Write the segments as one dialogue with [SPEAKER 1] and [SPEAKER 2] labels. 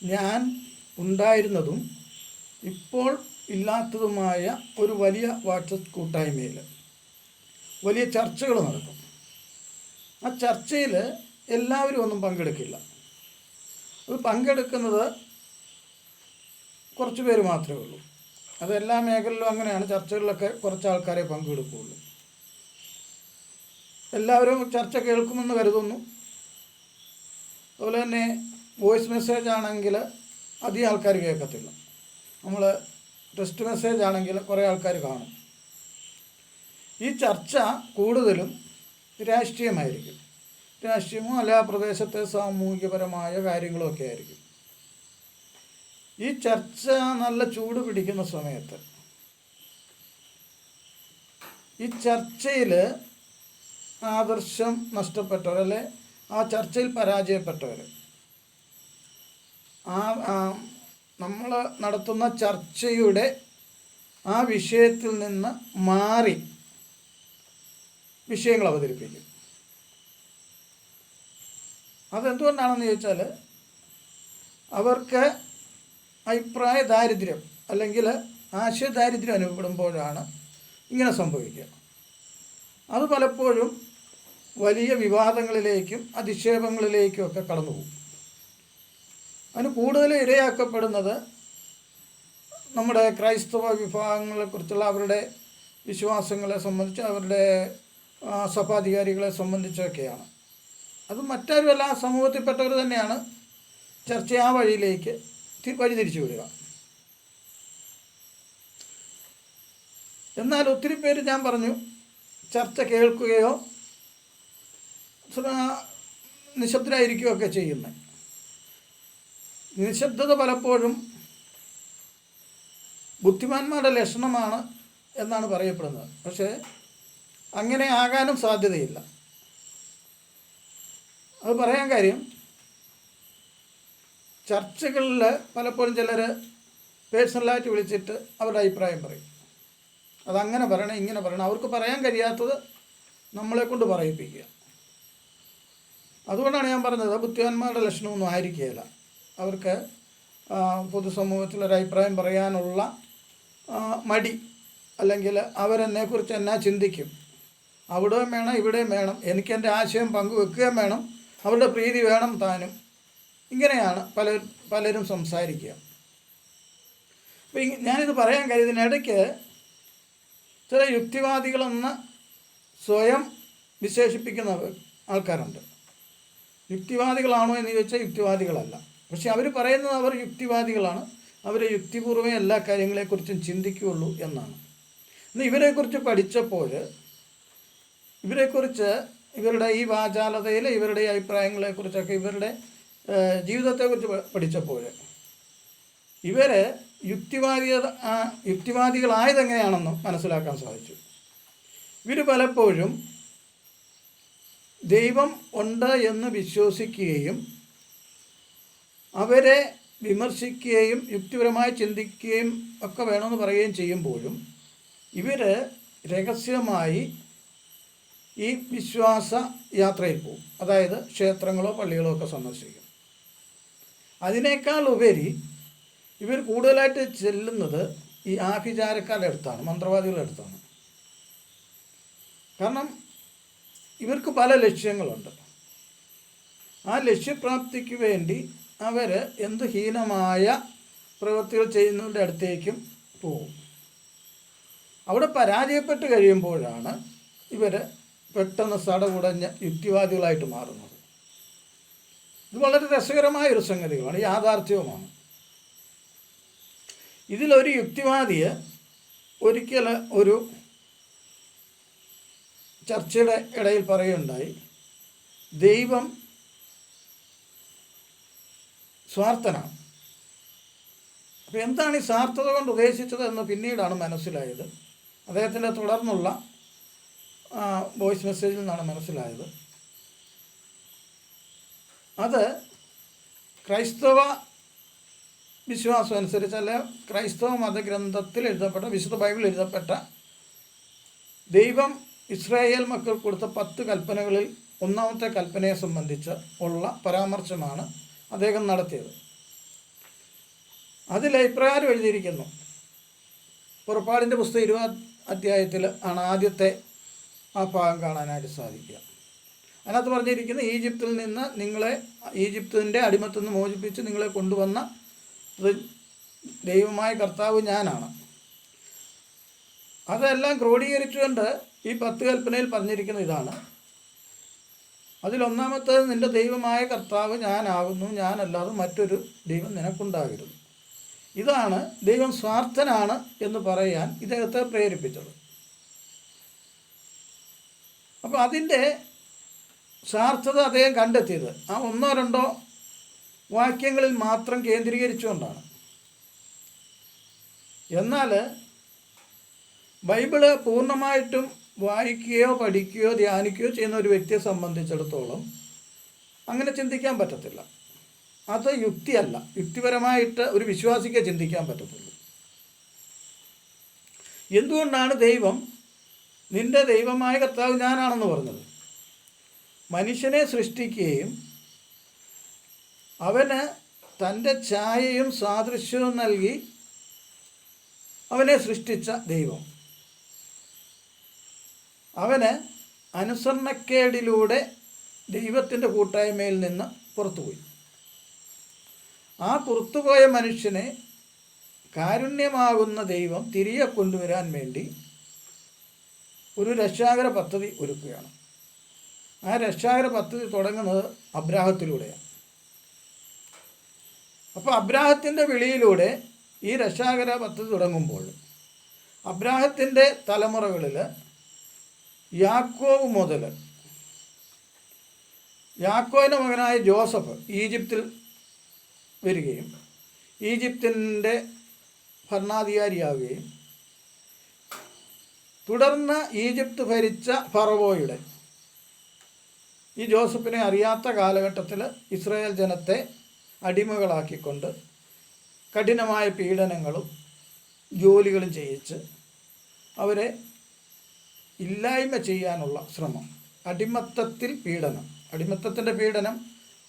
[SPEAKER 1] ഞാൻ ഉണ്ടായിരുന്നതും ഇപ്പോൾ ഇല്ലാത്തതുമായ ഒരു വലിയ വാട്സപ്പ് കൂട്ടായ്മയിൽ വലിയ ചർച്ചകൾ നടക്കും. ആ ചർച്ചയിൽ എല്ലാവരും ഒന്നും പങ്കെടുക്കില്ല. അത് പങ്കെടുക്കുന്നത് കുറച്ച് പേര് മാത്രമേ ഉള്ളൂ. അത് എല്ലാ മേഖലയിലും അങ്ങനെയാണ്. ചർച്ചകളിലൊക്കെ കുറച്ച് ആൾക്കാരെ പങ്കെടുക്കുകയുള്ളൂ. എല്ലാവരും ചർച്ച കേൾക്കുമെന്ന് കരുതുന്നു. അതുപോലെ തന്നെ വോയിസ് മെസ്സേജ് ആണെങ്കിൽ അധികം ആൾക്കാർ കേൾക്കത്തില്ല. നമ്മൾ ടെക്സ്റ്റ് മെസ്സേജ് ആണെങ്കിൽ കുറേ ആൾക്കാർ കാണും. ഈ ചർച്ച കൂടുതലും രാഷ്ട്രീയമായിരിക്കും. രാഷ്ട്രീയമോ അല്ല പ്രദേശത്തെ സാമൂഹികപരമായ കാര്യങ്ങളൊക്കെ ആയിരിക്കും. ഈ ചർച്ച നല്ല ചൂട് പിടിക്കുന്ന സമയത്ത് ഈ ചർച്ചയിൽ ആദർശം നഷ്ടപ്പെട്ടവർ, അല്ലെ ആ ചർച്ചയിൽ പരാജയപ്പെട്ടവർ, നമ്മൾ നടത്തുന്ന ചർച്ചയുടെ ആ വിഷയത്തിൽ നിന്ന് മാറി വിഷയങ്ങൾ അവതരിപ്പിക്കും. അതെന്തുകൊണ്ടാണെന്ന് ചോദിച്ചാൽ അവർക്ക് അഭിപ്രായ ദാരിദ്ര്യം അല്ലെങ്കിൽ ആശയദാരിദ്ര്യം അനുഭവപ്പെടുമ്പോഴാണ് ഇങ്ങനെ സംഭവിക്കുക. അത് പലപ്പോഴും വലിയ വിവാദങ്ങളിലേക്കും അധിക്ഷേപങ്ങളിലേക്കും ഒക്കെ കടന്നു പോകും. അതിന് കൂടുതൽ ഇരയാക്കപ്പെടുന്നത് നമ്മുടെ ക്രൈസ്തവ വിഭാഗങ്ങളെക്കുറിച്ചുള്ള അവരുടെ വിശ്വാസങ്ങളെ സംബന്ധിച്ച്, അവരുടെ സഭാധികാരികളെ സംബന്ധിച്ചൊക്കെയാണ്. അത് മറ്റാരുമല്ല, സമൂഹത്തിൽപ്പെട്ടവർ തന്നെയാണ് ചർച്ച ആ വഴിയിലേക്ക് വഴിതിരിച്ചു വിടുക. എന്നാൽ ഒത്തിരി പേര്, ഞാൻ പറഞ്ഞു, ചർച്ച കേൾക്കുകയോ നിശബ്ദരായിരിക്കുകയോ ഒക്കെ ചെയ്യുന്നത്. നിശബ്ദത പലപ്പോഴും ബുദ്ധിമാന്മാരുടെ ലക്ഷണമാണ് എന്നാണ് പറയപ്പെടുന്നത്. പക്ഷേ അങ്ങനെ ആകാനും സാധ്യതയില്ല. അത് പറയാൻ കാര്യം, ചർച്ചകളിൽ പലപ്പോഴും ചിലർ പേഴ്സണലായിട്ട് വിളിച്ചിട്ട് അവരുടെ അഭിപ്രായം പറയും. അതങ്ങനെ പറയണം, ഇങ്ങനെ പറയണം. അവർക്ക് പറയാൻ കഴിയാത്തത് നമ്മളെ കൊണ്ട് പറയിപ്പിക്കുക. അതുകൊണ്ടാണ് ഞാൻ പറഞ്ഞത്, ബുദ്ധിമാന്മാരുടെ ലക്ഷണമൊന്നും ആയിരിക്കുകയില്ല. അവർക്ക് പൊതുസമൂഹത്തിൽ അഭിപ്രായം പറയാനുള്ള മടി, അല്ലെങ്കിൽ അവരെന്നെക്കുറിച്ച് എന്നാ ചിന്തിക്കും, അവിടെയും വേണം ഇവിടെയും വേണം, എനിക്ക് എൻ്റെ ആശയം പങ്കുവെക്കുകയും വേണം, അവരുടെ പ്രീതി വേണം താനും, ഇങ്ങനെയാണ് പലരും സംസാരിക്കുക. അപ്പോൾ ഞാനിത് പറയാൻ കഴിയുന്നതിനിടയ്ക്ക് ചില യുക്തിവാദികളെന്ന് സ്വയം വിശേഷിപ്പിക്കുന്ന ആൾക്കാരുണ്ട്. യുക്തിവാദികളാണോ എന്ന് ചോദിച്ചാൽ യുക്തിവാദികളല്ല. പക്ഷെ അവർ പറയുന്നത് അവർ യുക്തിവാദികളാണ്, അവർ യുക്തിപൂർവ്വം എല്ലാ കാര്യങ്ങളെക്കുറിച്ചും ചിന്തിക്കുകയുള്ളൂ എന്നാണ്. ഇന്ന് ഇവരെക്കുറിച്ച് പഠിച്ചപ്പോൾ, ഇവരെക്കുറിച്ച്, ഇവരുടെ ഈ വാചാലതയിൽ, ഇവരുടെ ഈ അഭിപ്രായങ്ങളെക്കുറിച്ചൊക്കെ, ഇവരുടെ ജീവിതത്തെക്കുറിച്ച് പഠിച്ചപ്പോൾ ഇവർ യുക്തിവാദികളായതെങ്ങനെയാണെന്ന് മനസ്സിലാക്കാൻ സാധിച്ചു. ഇവർ പലപ്പോഴും ദൈവം ഉണ്ട് എന്ന് വിശ്വസിക്കുകയും അവരെ വിമർശിക്കുകയും യുക്തിപരമായി ചിന്തിക്കുകയും ഒക്കെ വേണമെന്ന് പറയുകയും ചെയ്യുമ്പോഴും ഇവർ രഹസ്യമായി ഈ വിശ്വാസ യാത്രയിൽ പോകും. അതായത് ക്ഷേത്രങ്ങളോ പള്ളികളോ ഒക്കെ സന്ദർശിക്കും. അതിനേക്കാൾ ഉപരി ഇവർ കൂടുതലായിട്ട് ചെല്ലുന്നത് ഈ ആഭിചാരക്കാരുടെ അടുത്താണ്, മന്ത്രവാദികളുടെ അടുത്താണ്. കാരണം ഇവർക്ക് പല ലക്ഷ്യങ്ങളുണ്ട്. ആ ലക്ഷ്യപ്രാപ്തിക്ക് വേണ്ടി അവർ എന്ത് ഹീനമായ പ്രവൃത്തികൾ ചെയ്യുന്നവരുടെ അടുത്തേക്കും പോകും. അവിടെ പരാജയപ്പെട്ട് കഴിയുമ്പോഴാണ് ഇവർ പെട്ടെന്ന് സടകുടഞ്ഞ യുക്തിവാദികളായിട്ട് മാറുന്നത്. ഇത് വളരെ രസകരമായൊരു സംഗതികളാണ്, യാഥാർത്ഥ്യവുമാണ്. ഇതിലൊരു യുക്തിവാദിയെ ഒരിക്കൽ ഒരു ചർച്ചയുടെ ഇടയിൽ പറയുകയുണ്ടായി, ദൈവം സ്വാർത്ഥനാണ്. അപ്പോൾ എന്താണ് ഈ സ്വാർത്ഥത കൊണ്ട് ഉദ്ദേശിച്ചത് എന്ന് പിന്നീടാണ് മനസ്സിലായത്. അദ്ദേഹത്തിൻ്റെ തുടർന്നുള്ള വോയിസ് മെസ്സേജിൽ നിന്നാണ് മനസ്സിലായത്. അത് ക്രൈസ്തവ വിശ്വാസം അനുസരിച്ച്, അല്ലെ ക്രൈസ്തവ മതഗ്രന്ഥത്തിൽ എഴുതപ്പെട്ട, വിശുദ്ധ ബൈബിളിൽ എഴുതപ്പെട്ട ദൈവം ഇസ്രായേൽ മക്കൾ കൊടുത്ത 10 കൽപ്പനകളിൽ ഒന്നാമത്തെ കൽപ്പനയെ സംബന്ധിച്ച് ഉള്ള പരാമർശമാണ് അദ്ദേഹം നടത്തിയത്. അതിൽ ഇപ്രകാരം എഴുതിയിരിക്കുന്നു. പുറപ്പാടിൻ്റെ പുസ്തകം 20 അധ്യായത്തിൽ ആണ് ആദ്യത്തെ ആ ഭാഗം കാണാനായിട്ട് സാധിക്കുക. അതിനകത്ത് പറഞ്ഞിരിക്കുന്നത്, ഈജിപ്തിൽ നിന്ന് നിങ്ങളെ, ഈജിപ്തിൻ്റെ അടിമത്തിൽ നിന്ന് മോചിപ്പിച്ച് നിങ്ങളെ കൊണ്ടുവന്ന ദൈവമായ കർത്താവ് ഞാനാണ്. അതെല്ലാം ക്രോഡീകരിച്ചുകൊണ്ട് ഈ 10 കൽപ്പനയിൽ പറഞ്ഞിരിക്കുന്ന ഇതാണ്. അതിലൊന്നാമത്തേത്, നിൻ്റെ ദൈവമായ കർത്താവ് ഞാനാകുന്നു, ഞാനല്ലാതെ മറ്റൊരു ദൈവം നിനക്കുണ്ടാകരുത്. ഇതാണ് ദൈവം സ്വാർത്ഥനാണ് എന്ന് പറയാൻ ഇദ്ദേഹത്തെ പ്രേരിപ്പിച്ചത്. അപ്പോൾ അതിൻ്റെ സ്വാർത്ഥത അദ്ദേഹം കണ്ടെത്തിയത് ആ 1-2 വാക്യങ്ങളിൽ മാത്രം കേന്ദ്രീകരിച്ചുകൊണ്ടാണ്. എന്നാൽ ബൈബിള് പൂർണ്ണമായിട്ടും വായിക്കുകയോ പഠിക്കുകയോ ധ്യാനിക്കുകയോ ചെയ്യുന്ന ഒരു വ്യക്തിയെ സംബന്ധിച്ചിടത്തോളം അങ്ങനെ ചിന്തിക്കാൻ പറ്റത്തില്ല. അത് യുക്തിയല്ല. യുക്തിപരമായിട്ട് ഒരു വിശ്വാസിക്ക് ചിന്തിക്കാൻ പറ്റത്തുള്ളൂ. എന്തുകൊണ്ടാണ് ദൈവം നിൻ്റെ ദൈവമായ കർത്താവ് ഞാനാണെന്ന് പറഞ്ഞത്? മനുഷ്യനെ സൃഷ്ടിക്കുകയും അവന് തൻ്റെ ഛായയും സാദൃശ്യവും നൽകി അവനെ സൃഷ്ടിച്ച ദൈവം അവന് അനുസരണക്കേടിലൂടെ ദൈവത്തിൻ്റെ കൂട്ടായ്മയിൽ നിന്ന് പുറത്തുപോയി. ആ പുറത്തുപോയ മനുഷ്യനെ കാരുണ്യമാകുന്ന ദൈവം തിരികെ കൊണ്ടുവരാൻ വേണ്ടി ഒരു രക്ഷാകര പദ്ധതി ഒരുക്കുകയാണ്. ആ രക്ഷാകര പദ്ധതി തുടങ്ങുന്നത് അബ്രാഹത്തിലൂടെയാണ്. അപ്പോൾ അബ്രാഹത്തിൻ്റെ വിളിയിലൂടെ ഈ രക്ഷാകര പദ്ധതി തുടങ്ങുമ്പോൾ അബ്രാഹത്തിൻ്റെ തലമുറകളിൽ യാക്കോബ് മുതൽ യാക്കോബിൻ്റെ മകനായ ജോസഫ് ഈജിപ്തിൽ വരികയും ഈജിപ്തിൻ്റെ ഭരണാധികാരിയാവുകയും തുടർന്ന് ഈജിപ്ത് ഭരിച്ച ഫറവോയുടെ, ഈ ജോസഫിനെ അറിയാത്ത കാലഘട്ടത്തിൽ ഇസ്രായേൽ ജനത്തെ അടിമകളാക്കിക്കൊണ്ട് കഠിനമായ പീഡനങ്ങളും ജോലികളും ചെയ്യിച്ച് അവരെ ഇല്ലായ്മ ചെയ്യാനുള്ള ശ്രമം. അടിമത്തത്തിൽ പീഡനം, അടിമത്തത്തിൻ്റെ പീഡനം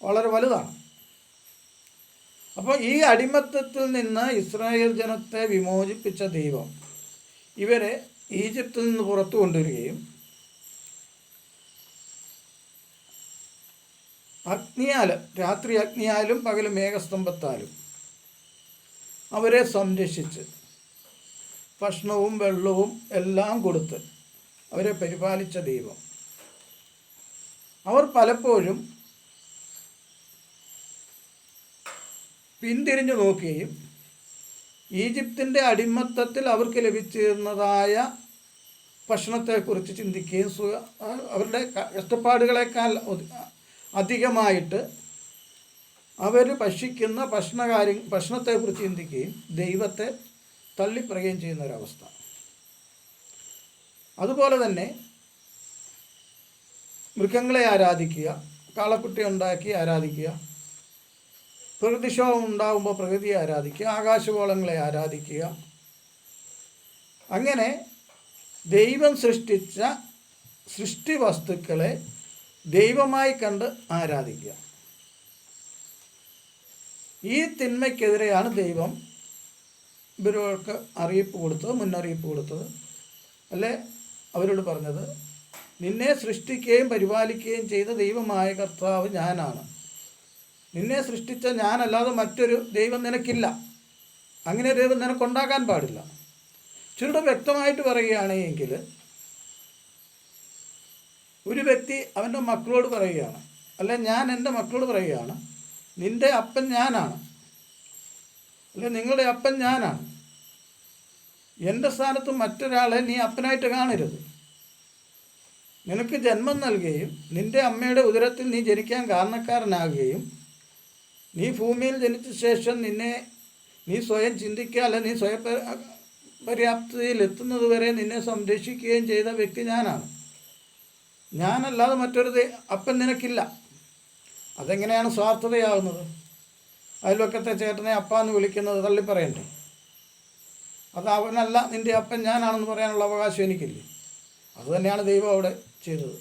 [SPEAKER 1] വളരെ വലുതാണ്. അപ്പോൾ ഈ അടിമത്തത്തിൽ നിന്ന് ഇസ്രായേൽ ജനത്തെ വിമോചിപ്പിച്ച ദൈവം ഇവരെ ഈജിപ്തിൽ നിന്ന് പുറത്തു കൊണ്ടുവരികയും അഗ്നിയാൽ, രാത്രി അഗ്നിയാലും പകൽ മേഘസ്തംഭത്താലും അവരെ സംരക്ഷിച്ച് ഭക്ഷണവും വെള്ളവും എല്ലാം കൊടുത്ത് അവരെ പരിപാലിച്ച ദൈവം അവർ പലപ്പോഴും പിന്തിരിഞ്ഞു നോക്കുകയും ഈജിപ്തിൻ്റെ അടിമത്തത്തിൽ അവർക്ക് ലഭിച്ചിരുന്നതായ ഭക്ഷണത്തെക്കുറിച്ച് ചിന്തിക്കുകയും അവരുടെ കഷ്ടപ്പാടുകളെക്കാൾ അധികമായിട്ട് അവർ ഭക്ഷിക്കുന്ന ഭക്ഷണത്തെക്കുറിച്ച് ചിന്തിക്കുകയും ദൈവത്തെ തള്ളിപ്പറയുകയും ചെയ്യുന്ന ഒരവസ്ഥ. അതുപോലെ തന്നെ മൃഗങ്ങളെ ആരാധിക്കുക, കാളക്കുട്ടി ഉണ്ടാക്കി ആരാധിക്കുക, പ്രകൃതിക്ഷോഭം ഉണ്ടാകുമ്പോൾ പ്രകൃതിയെ ആരാധിക്കുക, ആകാശഗോളങ്ങളെ ആരാധിക്കുക, അങ്ങനെ ദൈവം സൃഷ്ടിച്ച സൃഷ്ടി വസ്തുക്കളെ ദൈവമായി കണ്ട് ആരാധിക്കുക. ഈ തിന്മയ്ക്കെതിരെയാണ് ദൈവം ഇവർക്ക് അറിയിപ്പ് കൊടുത്തത്, മുന്നറിയിപ്പ് കൊടുത്തത്. അല്ലേ അവരോട് പറഞ്ഞത്, നിന്നെ സൃഷ്ടിക്കുകയും പരിപാലിക്കുകയും ചെയ്ത ദൈവമായ കർത്താവ് ഞാനാണ്. നിന്നെ സൃഷ്ടിച്ച ഞാനല്ലാതെ മറ്റൊരു ദൈവം നിനക്കില്ല. അങ്ങനെ ഒരു ദൈവം നിനക്കുണ്ടാകാൻ പാടില്ല. ചുരുടെ വ്യക്തമായിട്ട് പറയുകയാണെങ്കിൽ ഒരു വ്യക്തി അവൻ്റെ മക്കളോട് പറയുകയാണ്, അല്ലെ ഞാൻ എൻ്റെ മക്കളോട് പറയുകയാണ്, നിൻ്റെ അപ്പൻ ഞാനാണ്, അല്ലെ നിങ്ങളുടെ അപ്പൻ ഞാനാണ്. എൻ്റെ സ്ഥാനത്ത് മറ്റൊരാളെ നീ അപ്പനായിട്ട് കാണരുത്. നിനക്ക് ജന്മം നൽകുകയും നിൻ്റെ അമ്മയുടെ ഉദരത്തിൽ നീ ജനിക്കാൻ കാരണക്കാരനാകുകയും നീ ഭൂമിയിൽ ജനിച്ച ശേഷം നീ സ്വയം ചിന്തിക്കുക, അല്ല നീ സ്വയം പര്യാപ്തതയിൽ എത്തുന്നത് വരെ നിന്നെ സംരക്ഷിക്കുകയും ചെയ്ത വ്യക്തി ഞാനാണ്. ഞാനല്ലാതെ മറ്റൊരു അപ്പൻ നിനക്കില്ല. അതെങ്ങനെയാണ് സ്വാർത്ഥതയാകുന്നത്? അയൽവക്കത്തെ ചേട്ടനെ അപ്പ എന്ന് വിളിക്കുന്നത് തള്ളിപ്പറയണ്ടേ? അത് അവനല്ല നിൻ്റെ അപ്പൻ ഞാനാണെന്ന് പറയാനുള്ള അവകാശം എനിക്കില്ലേ? അതുതന്നെയാണ് ദൈവം അവിടെ ചെയ്തത്.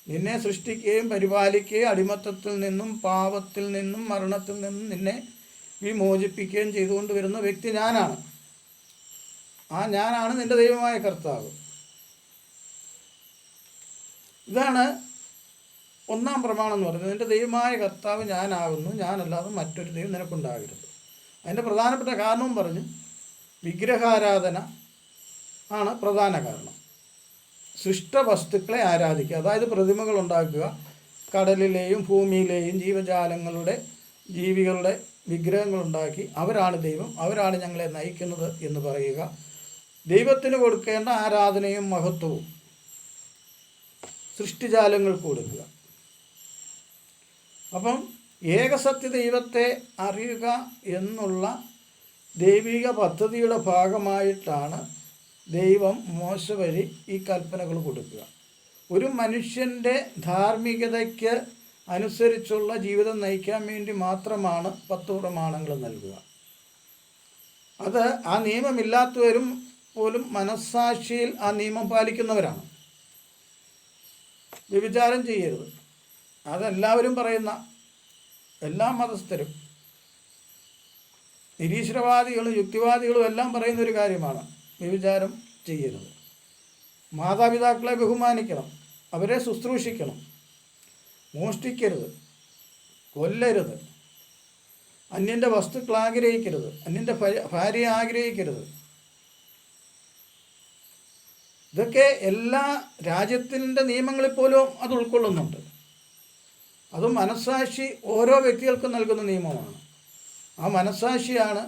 [SPEAKER 1] നിന്നെ സൃഷ്ടിക്കുകയും പരിപാലിക്കുകയും അടിമത്തത്തിൽ നിന്നും പാപത്തിൽ നിന്നും മരണത്തിൽ നിന്നും നിന്നെ വിമോചിപ്പിക്കുകയും ചെയ്തുകൊണ്ട് വരുന്ന വ്യക്തി ഞാനാണ്. ആ ഞാനാണ് നിൻ്റെ ദൈവമായ കർത്താവ്. ഇതാണ് ഒന്നാം പ്രമാണം എന്ന് പറയുന്നത്. നിൻ്റെ ദൈവമായ കർത്താവ് ഞാനാകുന്നു, ഞാനല്ലാതെ മറ്റൊരു ദൈവം നിനക്കുണ്ടാകരുത്. അതിൻ്റെ പ്രധാനപ്പെട്ട കാരണവും പറഞ്ഞു. വിഗ്രഹാരാധന ആണ് പ്രധാന കാരണം. സൃഷ്ടവസ്തുക്കളെ ആരാധിക്കുക, അതായത് പ്രതിമകൾ ഉണ്ടാക്കുക, കടലിലെയും ഭൂമിയിലെയും ജീവജാലങ്ങളുടെ ജീവികളുടെ വിഗ്രഹങ്ങളുണ്ടാക്കി അവരാണ് ദൈവം, അവരാണ് ഞങ്ങളെ നയിക്കുന്നത് എന്ന് പറയുക. ദൈവത്തിന് കൊടുക്കേണ്ട ആരാധനയും മഹത്വവും സൃഷ്ടിജാലങ്ങൾക്ക് കൊടുക്കുക. അപ്പം ഏകസത്യ ദൈവത്തെ അറിയുക എന്നുള്ള ദൈവിക പദ്ധതിയുടെ ഭാഗമായിട്ടാണ് ദൈവം മോശ വഴി ഈ കൽപ്പനകൾ കൊടുക്കുക. ഒരു മനുഷ്യൻ്റെ ധാർമ്മികതയ്ക്ക് അനുസരിച്ചുള്ള ജീവിതം നയിക്കാൻ വേണ്ടി മാത്രമാണ് 10 പ്രമാണങ്ങൾ നൽകുക. അത് ആ നിയമമില്ലാത്തവരും പോലും മനസ്സാക്ഷിയിൽ ആ നിയമം പാലിക്കുന്നവരാണ്. വ്യഭിചാരം ചെയ്യരുത്, അതെല്ലാവരും പറയുന്ന, എല്ലാ മതസ്ഥരും നിരീശ്വരവാദികളും യുക്തിവാദികളും എല്ലാം പറയുന്നൊരു കാര്യമാണ് വ്യഭിചാരം ചെയ്യരുത്. മാതാപിതാക്കളെ ബഹുമാനിക്കണം, അവരെ ശുശ്രൂഷിക്കണം, മോഷ്ടിക്കരുത്, കൊല്ലരുത്, അന്യൻ്റെ വസ്തുക്കൾ ആഗ്രഹിക്കരുത്, അന്യൻ്റെ ഭാര്യയെ ആഗ്രഹിക്കരുത്. ഇതൊക്കെ എല്ലാ രാജ്യത്തിൻ്റെ നിയമങ്ങളിൽ പോലും അത് ഉൾക്കൊള്ളുന്നുണ്ട്. അതും മനസ്സാക്ഷി ഓരോ വ്യക്തികൾക്കും നൽകുന്ന നിയമമാണ്. ആ മനസ്സാക്ഷിയാണ്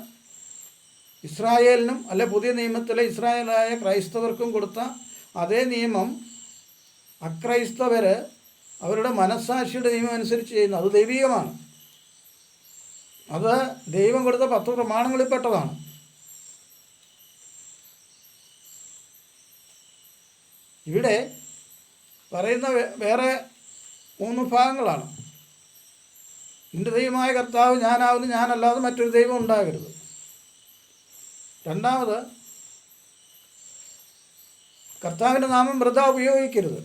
[SPEAKER 1] ഇസ്രായേലിനും അല്ലെ പുതിയ നിയമത്തിലെ ഇസ്രായേലായ ക്രൈസ്തവർക്കും കൊടുത്ത അതേ നിയമം അക്രൈസ്തവർ അവരുടെ മനസ്സാക്ഷിയുടെ നിയമം അനുസരിച്ച് ചെയ്യുന്നു. അത് ദൈവികമാണ്. അത് ദൈവം കൊടുത്ത 10 പ്രമാണങ്ങളിൽ പെട്ടതാണ്. ഇവിടെ പറയുന്ന വേറെ 3 ഭാഗങ്ങളാണ്. നിൻ്റെ ദൈവമായ കർത്താവ് ഞാനാവുന്നു, ഞാനല്ലാതെ മറ്റൊരു ദൈവം ഉണ്ടാകരുത്. രണ്ടാമത്, കർത്താവിൻ്റെ നാമം വൃഥാ ഉപയോഗിക്കരുത്.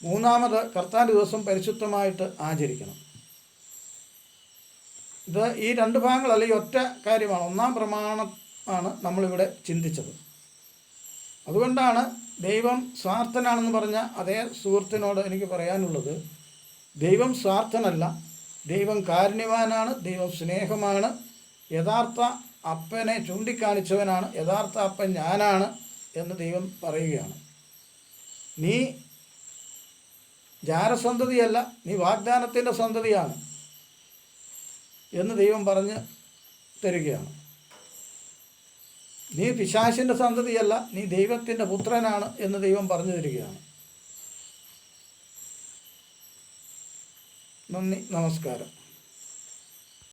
[SPEAKER 1] മൂന്നാമത്, കർത്താവിൻ്റെ ദിവസം പരിശുദ്ധമായിട്ട് ആചരിക്കണം. ഇത് ഈ 2 ഭാഗങ്ങളല്ല, ഈ ഒറ്റ കാര്യമാണ്. ഒന്നാം പ്രമാണം ആണ് നമ്മളിവിടെ ചിന്തിച്ചത്. അതുകൊണ്ടാണ് ദൈവം സ്വാർത്ഥനാണെന്ന് പറഞ്ഞ അതേ സുഹൃത്തിനോട് എനിക്ക് പറയാനുള്ളത്, ദൈവം സ്വാർത്ഥനല്ല, ദൈവം കാരുണ്യവാനാണ്, ദൈവം സ്നേഹമാണ്. യഥാർത്ഥ അപ്പനെ ചൂണ്ടിക്കാണിച്ചവനാണ്. യഥാർത്ഥ അപ്പൻ ഞാനാണ് എന്ന് ദൈവം പറയുകയാണ്. നീ ജാരസന്തതിയല്ല, നീ വാഗ്ദാനത്തിൻ്റെ സന്തതിയാണ് എന്ന് ദൈവം പറഞ്ഞ് തരികയാണ്. നീ പിശാചിൻ്റെ സന്തതിയല്ല, നീ ദൈവത്തിൻ്റെ പുത്രനാണ് എന്ന് ദൈവം പറഞ്ഞു തരികയാണ്. നന്ദി, നമസ്കാരം.